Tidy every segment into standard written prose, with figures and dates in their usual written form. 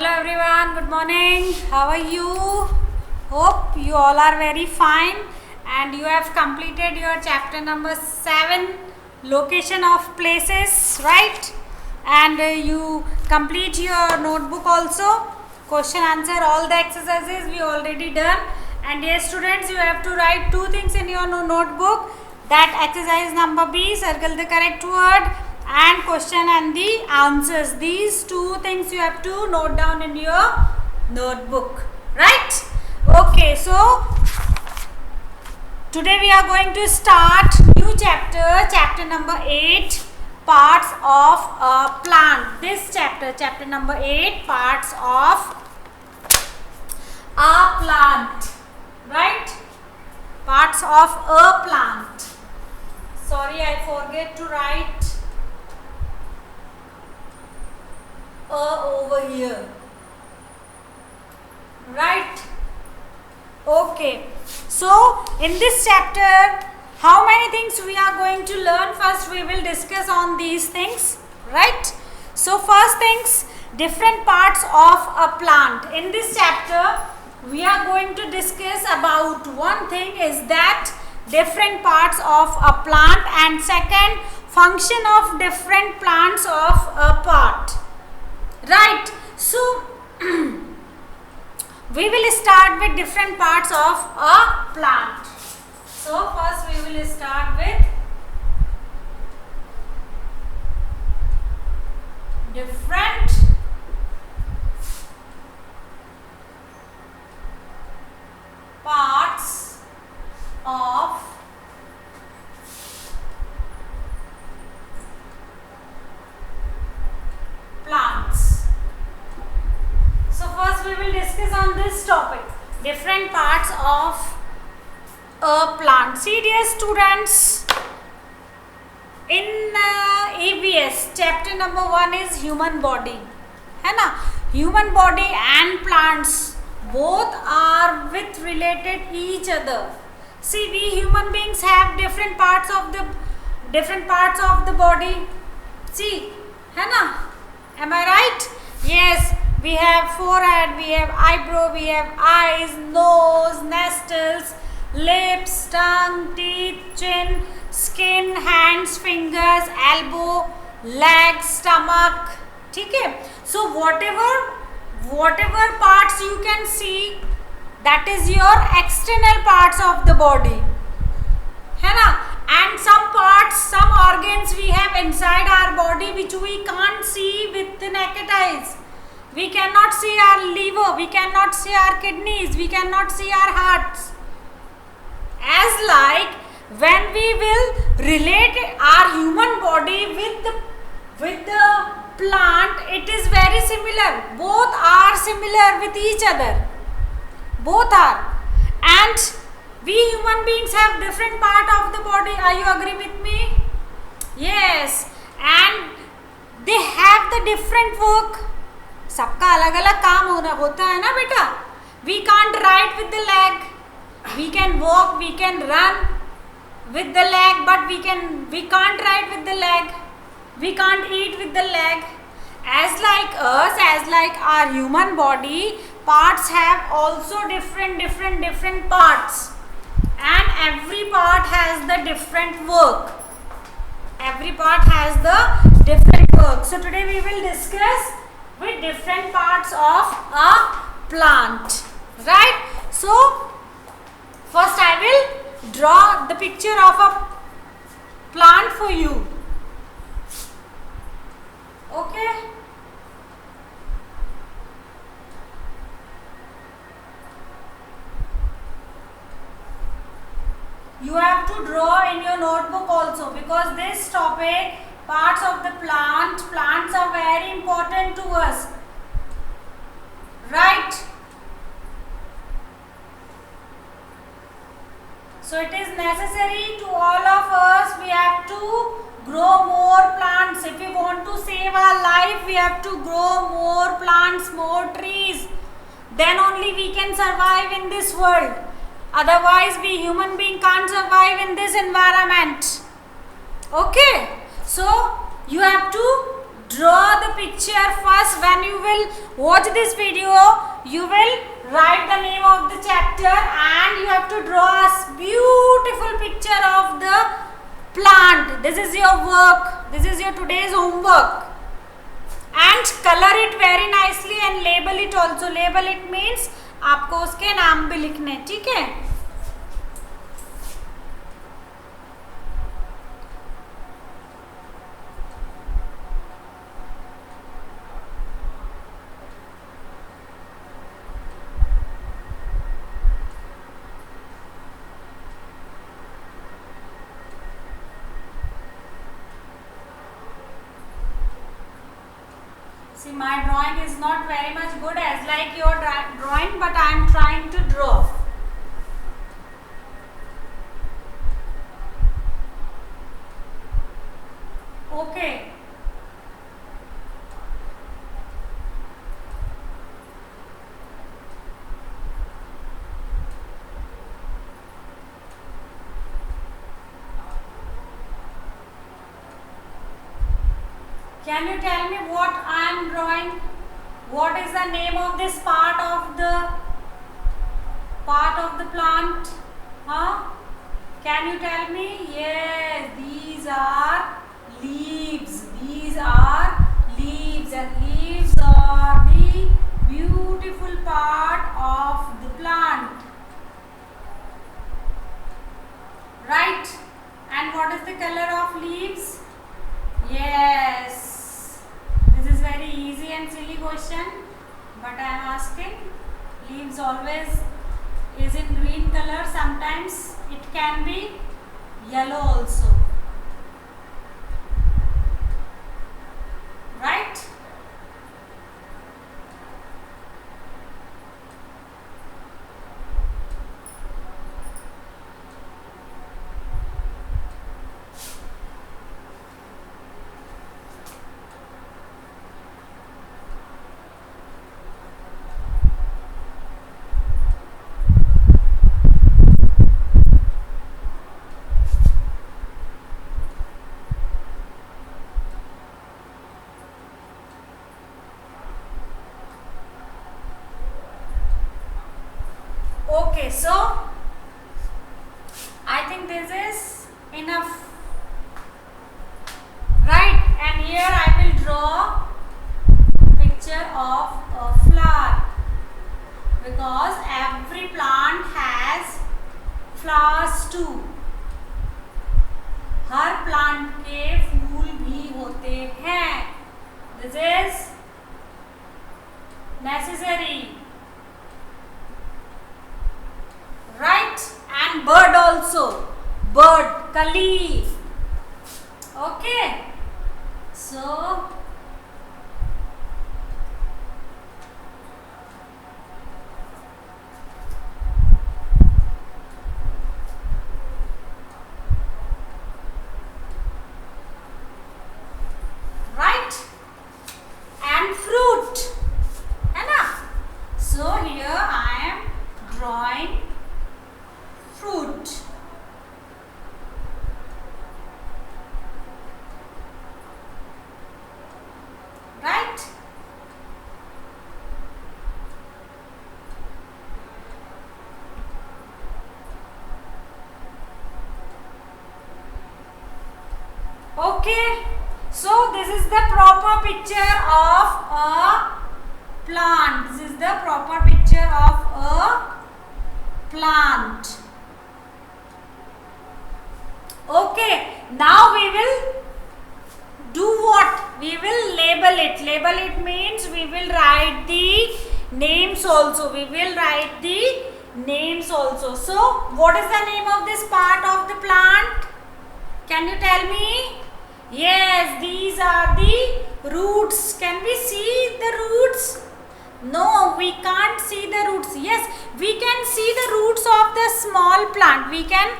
Hello everyone, good morning. How are you? Hope you all are very fine and you have completed your chapter number 7, location of places, right? And you complete your notebook also. Question answer all the exercises we already done. And yes students, you have to write two things in your notebook. That exercise number B, circle the correct word, and question and the answers. These two things you have to note down in your notebook, right? Okay, so today we are going to start new chapter number 8, parts of a plant. This chapter number 8, parts of a plant, right? Parts of a plant. Sorry, I forget to write over here, right? Okay, so in this chapter how many things we are going to learn? First we will discuss on these things, right? So first things, different parts of a plant. In this chapter we are going to discuss about one thing, is that different parts of a plant, and second, function of different plants of a part. Right, so we will start with different parts of a plant. So first we will start with different parts of plants. So first we will discuss on this topic, different parts of a plant. See dear students, in ABS chapter number 1 is human body, है ना? Human body and plants both are with related each other. See, we human beings have different parts of the body. See, है ना? Am I right? Yes. We have forehead, we have eyebrow, we have eyes, nose, nostrils, lips, tongue, teeth, chin, skin, hands, fingers, elbow, legs, stomach. ठीक है? So whatever parts you can see, that is your external parts of the body, है ना? And some parts, some organs we have inside our body which we can't see with the naked eyes. We cannot see our liver, we cannot see our kidneys, we cannot see our hearts. As like when we will relate our human body with the plant, it is very similar. Both are similar with each other. Both are. And we human beings have different part of the body. Are you agree with me? Yes. And they have the different work. सबका अलग अलग काम होता है ना बेटा. We can't write with the leg, we can walk, we can run with the leg, but we can't write with the leg, we can't eat with the leg. As like us, as like our human body, parts have also different parts, and every part has the different work. Every part has the different work. So today we will discuss with different parts of a plant, right? So first I will draw the picture of a plant for you. Okay, you have to draw in your notebook also, because this topic, parts of the plants are very important to us, right? So it is necessary to all of us, we have to grow more plants. If we want to save our life, we have to grow more plants, more trees. Then only we can survive in this world. Otherwise we human being can't survive in this environment. Okay, so you have to draw the picture first. When you will watch this video, you will write the name of the chapter and you have to draw a beautiful picture of the plant. This is your work, this is your today's homework, and color it very nicely and label it also. Label it means आपको उसके नाम भी लिखने, ठीक है? See, my drawing is not very much good as like your drawing, but I am trying to draw. Okay. Can you tell me what I am drawing? What is the name of this part of the plant? Huh? Can you tell me? Yes, these are leaves. These are leaves, and leaves are the beautiful part of the plant. Right? And what is the color of leaves? Yes. This is very easy and silly question, but I am asking. Leaves always is in green color. Sometimes it can be yellow also. Right? Okay, so I think this is enough, right? And here I will draw picture of a flower, because every plant has flowers too. Her plant के फूल भी होते हैं. This is necessary. Right? And bird also. Bird, kali. Okay. So, right? And fruit. है ना? So here I am drawing fruit. Right? Okay. So this is the proper picture of a plant. This is the proper picture of a plant. Okay, now we will do what? We will label it. Label it means we will write the names also. We will write the names also. So, what is the name of this part of the plant? Can you tell me? Yes, these are the roots. Can we see the roots? No, we can't see the roots. Yes, we can see the roots of the small plant. We can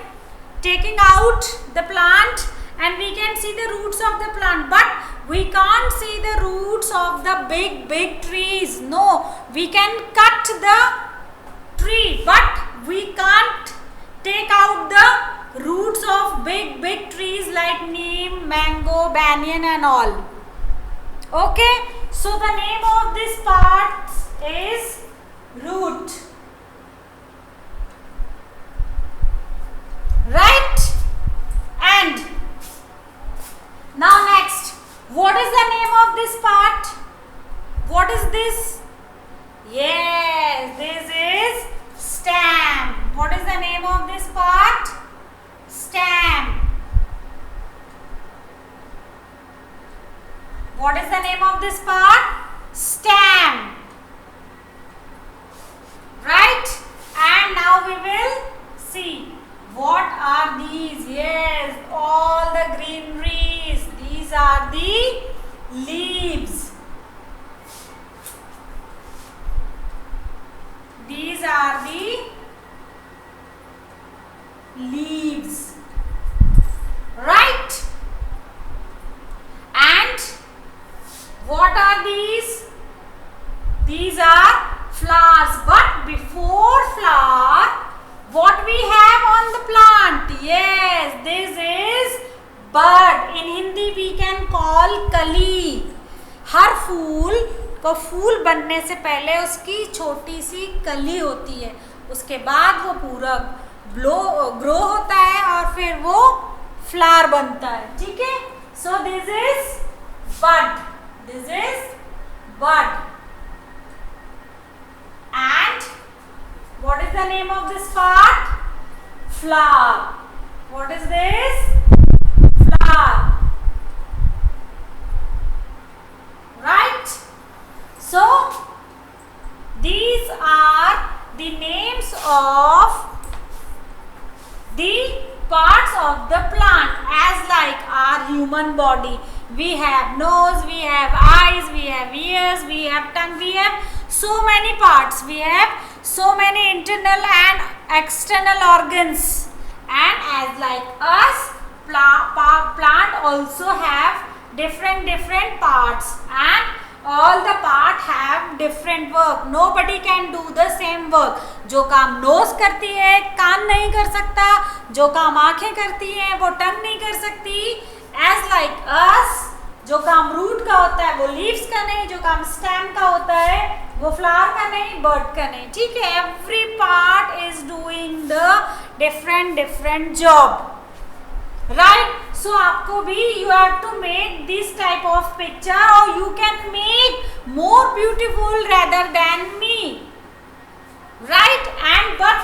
taking out the plant and we can see the roots of the plant, but we can't see the roots of the big trees. No, we can cut the tree, but we can't take out the roots of big trees like neem, mango, banyan and all. Okay, so the name of this part is root. Right? And now next, what is the name of this part? What is this? Yes, this is stem. What is the name of this part? Stem. What is the name of this part? Stem. Right? And now we will see what are these. Yes, all the greeneries. These are the leaves. These are the leaves. Right? And what are these? These are flowers. But before flower, what we have on the plant? Yes, this is bud. In Hindi we can call कली. हर फूल को फूल बनने से पहले उसकी छोटी सी कली होती है, उसके बाद वो पूरा ग्रो होता है और फिर वो फ्लावर बनता है. ठीक है. So this is bud. This is bud. And what is the name of this part? Flower. What is this? Flower. Right? So these are the names of the parts of the plant, as like our human body. We have nose, we have eyes, we have ears, we have tongue, we have so many parts. We have so many internal and external organs. And as like us, plant also have different parts, and all the part have different work. Nobody can do the same work. जो काम knows करती है कान नहीं कर सकता, जो काम आंखें करती हैं वो टंग नहीं कर सकती. As like us, जो काम रूट का होता है वो लीव्स का नहीं, जो काम स्टेम का होता है वो फ्लावर का नहीं, बर्ड का नहीं. ठीक है. Every part is doing the different job. Right. So आपको भी you have to make this type of picture, और you can make more beautiful rather than me. Right. And but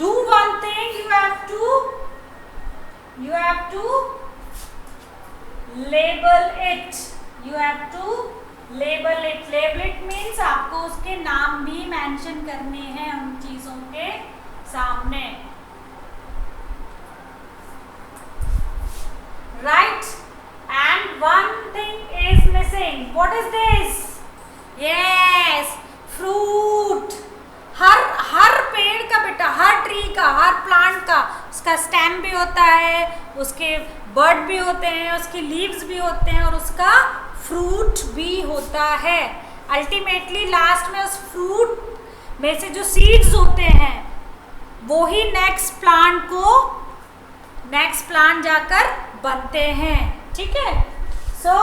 do one thing, you have to label it. You have to label it. Label it means आपको उसके नाम भी mention करने हैं उन चीजों के सामने. Right? And one thing is missing. What is this? Yes, fruit. हर पेड़ का बेटा, हर ट्री का, हर प्लांट का उसका स्टेम भी होता है, उसके बर्ड भी होते हैं, उसकी लीव्स भी होते हैं, और उसका फ्रूट भी होता है. अल्टीमेटली लास्ट में उस फ्रूट में से जो सीड्स होते हैं वो ही नेक्स्ट प्लांट जाकर बनते हैं. ठीक है. सो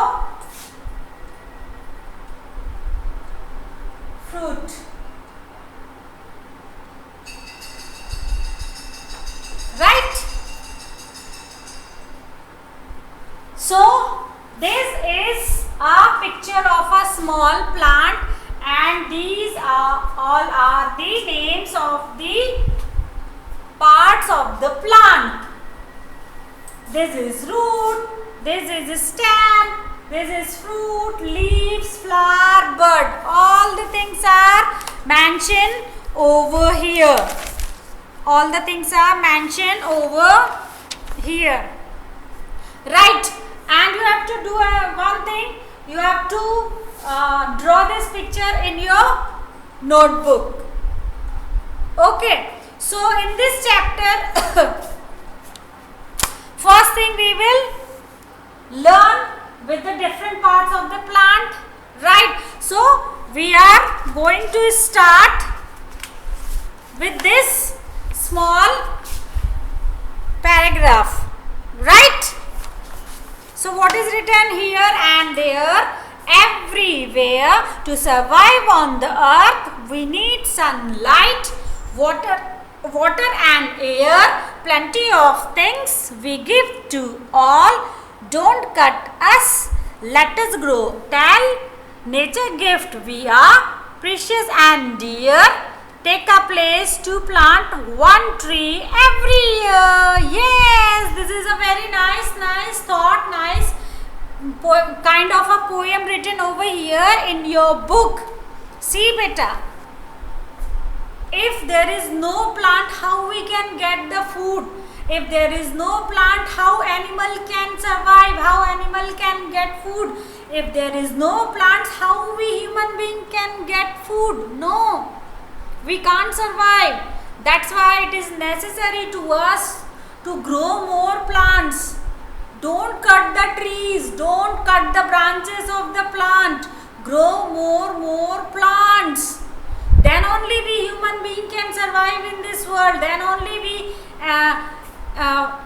fruit. Right? So this is a picture of a small plant, and these all are the names of the parts of the plant. This is root, this is stem, this is fruit, leaves, flower, bud. All the things are mentioned over here. All the things are mentioned over here. Right. And you have to do one thing. You have to draw this picture in your notebook. Okay. So in this chapter, first thing we will learn with the different parts of the plant. Right. So we are going to start with this small paragraph. Right. So what is written here and there? everywhere. To survive on the earth, we need sunlight, water and air, plenty of things we give to all. Don't cut us, let us grow tall. Nature gift we are, precious and dear. Take a place to plant one tree every year. Yes, this is a very nice thought, nice kind of a poem written over here in your book. See beta, if there is no plant, how we can get the food? If there is no plant, how animal can survive? How animal can get food? If there is no plants, how we human being can get food? No, we can't survive. That's why it is necessary to us to grow more plants. Don't cut the trees, don't cut the branches of the plant. Grow more plants. Then only we human being can survive in this world. Then only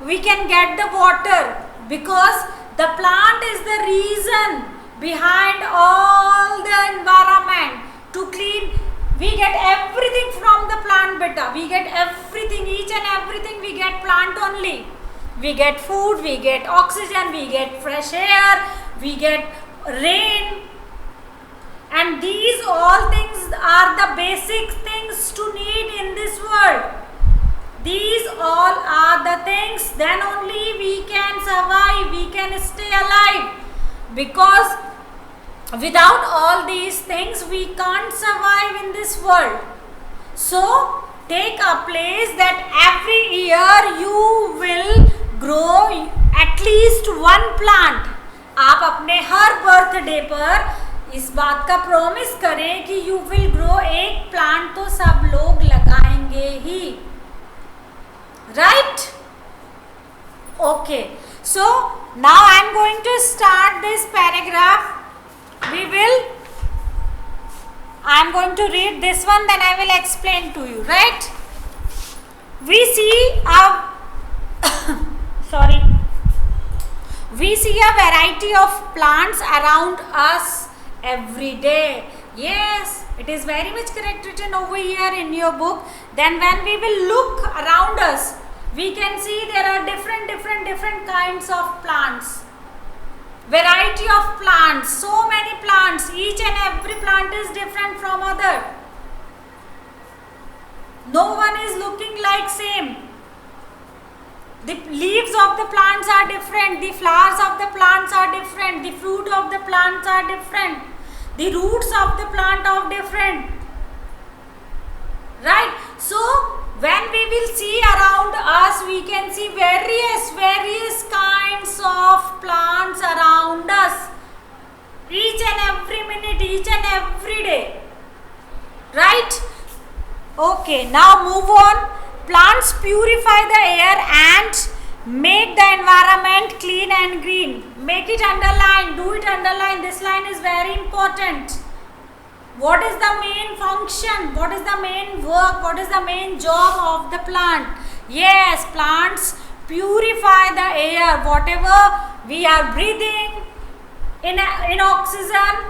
we can get the water, because the plant is the reason behind all the environment. To clean, we get everything from the plant beta. We get everything, each and everything we get plant only. We get food, we get oxygen, we get fresh air, we get rain. And these all things are the basic things to need in this world. These all are the things, then only we can survive, we can stay alive. Because without all these things, we can't survive in this world. So, take a place that every year you will grow at least one plant. आप अपने हर birthday पर इस बात का promise करें कि you will grow एक plant, तो सब लोग लगाएंगे ही. Right? Okay, so now I am going to start this paragraph. I am going to read this one, then I will explain to you, right? We see a variety of plants around us every day. Yes, it is very much correct, written over here in your book. Then when we will look around us, we can see there are different kinds of plants. Variety of plants, so many plants, each and every plant is different from other. No one is looking like same. The leaves of the plants are different, the flowers of the plants are different, the fruit of the plants are different, the roots of the plant are different. Right? So when we will see around us, we can see various kinds of plants around us, each and every minute, each and every day. Right? Okay, now move on. Plants purify the air and make the environment clean and green. Make it underline, do it underline. This line is very important. What is the main function? What is the main work? What is the main job of the plant? Yes, plants purify the air. Whatever we are breathing in oxygen,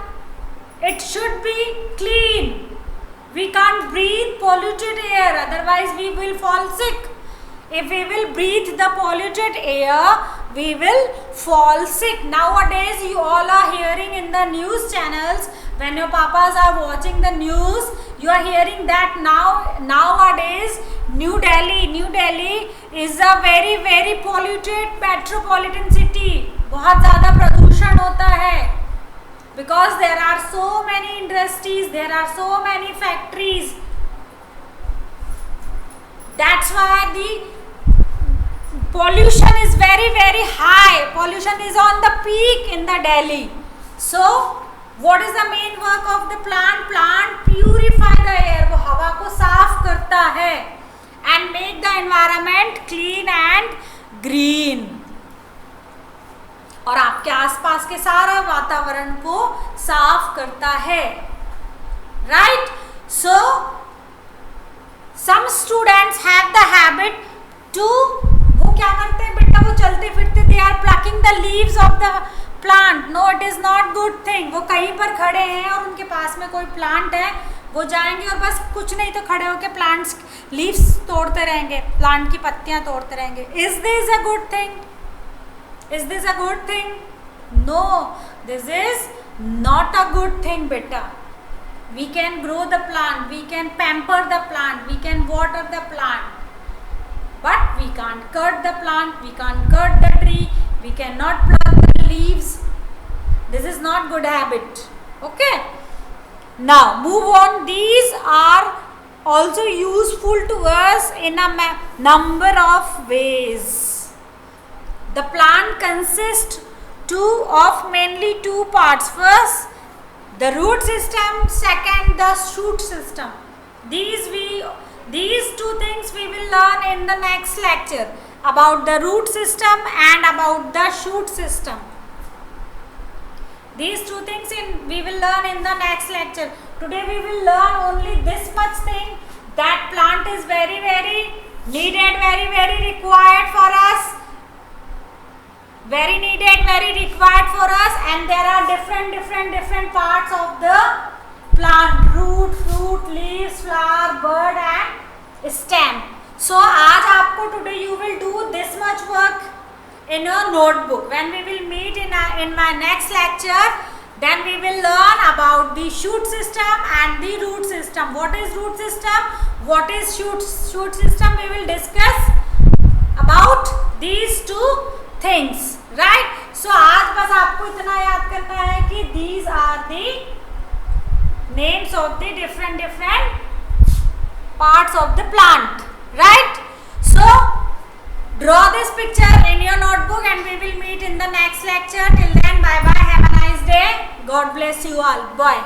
it should be clean. We can't breathe polluted air, otherwise we will fall sick. If we will breathe the polluted air, we will fall sick. Nowadays, you all are hearing in the news channels, when your papas are watching the news, you are hearing that nowadays New Delhi is a very polluted metropolitan city. बहुत ज़्यादा प्रदूषण होता है. Because there are so many industries, there are so many factories. That's why the pollution is very high. Pollution is on the peak in the Delhi. So, what is the main work of the plant? Plant purify the air. वो हवा को साफ करता है. And make the environment clean and green. और आपके आसपास के सारा वातावरण को साफ करता है. Right? So some students have the habit to, वो क्या करते हैं बेटा, वो चलते फिरते, they are plucking the leaves of the plant, no it is not good thing. वो कहीं पर खड़े हैं और उनके पास में कोई प्लांट है, वो जाएंगे और बस कुछ नहीं तो खड़े होकर प्लांट्स लीव्स तोड़ते रहेंगे, प्लांट की पत्तियां तोड़ते रहेंगे। Is this a good thing? Is this a good thing? No, this is not a good thing बेटा। We can grow the plant, we can pamper the plant, we can water the plant, but we can't cut the plant, we can't cut the tree, we cannot pluck the leaves. This is not good habit. Okay, now move on. These are also useful to us in a number of ways. The plant consists of mainly two parts. First, the root system, second the shoot system. These two things we will learn in the next lecture, about the root system and about the shoot system. These two things we will learn in the next lecture. Today we will learn only this much thing, that plant is very needed, very required for us. Very needed, very required for us, and there are different parts of the plant: root, fruit, leaves, flower, bud and stem. So आज आपको today you will do this much work in your notebook. When we will meet in my next lecture, then we will learn about the shoot system and the root system. What is root system? What is shoot system? We will discuss about these two things, right? So आज बस आपको इतना याद करना है कि these are the names of the different parts of the plant, right? So draw this picture in your notebook and we will meet in the next lecture. Till then, bye bye, have a nice day, God bless you all, bye.